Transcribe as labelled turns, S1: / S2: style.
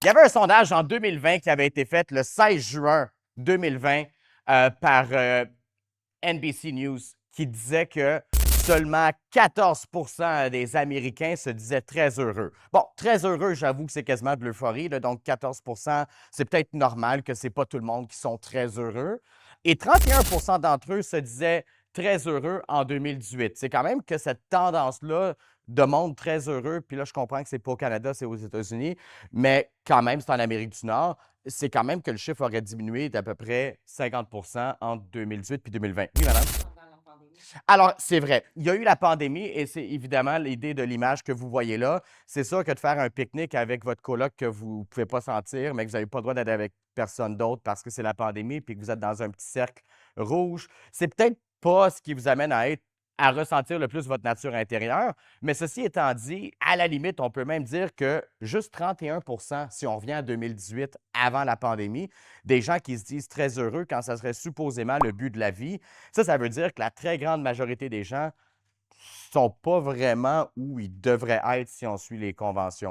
S1: Il y avait un sondage en 2020 qui avait été fait le 16 juin 2020 par NBC News qui disait que seulement 14 des Américains se disaient très heureux. Bon, très heureux, j'avoue que c'est quasiment de l'euphorie, donc 14 c'est peut-être normal que ce n'est pas tout le monde qui sont très heureux. Et 31 d'entre eux se disaient très heureux en 2018. C'est quand même que cette tendance-là de monde très heureux, puis là, je comprends que c'est pas au Canada, c'est aux États-Unis, mais quand même, c'est en Amérique du Nord. C'est quand même que le chiffre aurait diminué d'à peu près 50 entre 2018 et 2020. Oui, madame?
S2: Pendant la pandémie.
S1: Alors, c'est vrai, il y a eu la pandémie et c'est évidemment l'idée de l'image que vous voyez là. C'est sûr que de faire un pique-nique avec votre coloc que vous ne pouvez pas sentir, mais que vous n'avez pas le droit d'être avec personne d'autre parce que c'est la pandémie puis que vous êtes dans un petit cercle rouge, c'est peut-être pas ce qui vous amène à ressentir le plus votre nature intérieure. Mais ceci étant dit, à la limite, on peut même dire que juste 31 si on revient à 2018, avant la pandémie, des gens qui se disent très heureux quand ça serait supposément le but de la vie, ça veut dire que la très grande majorité des gens ne sont pas vraiment où ils devraient être si on suit les conventions.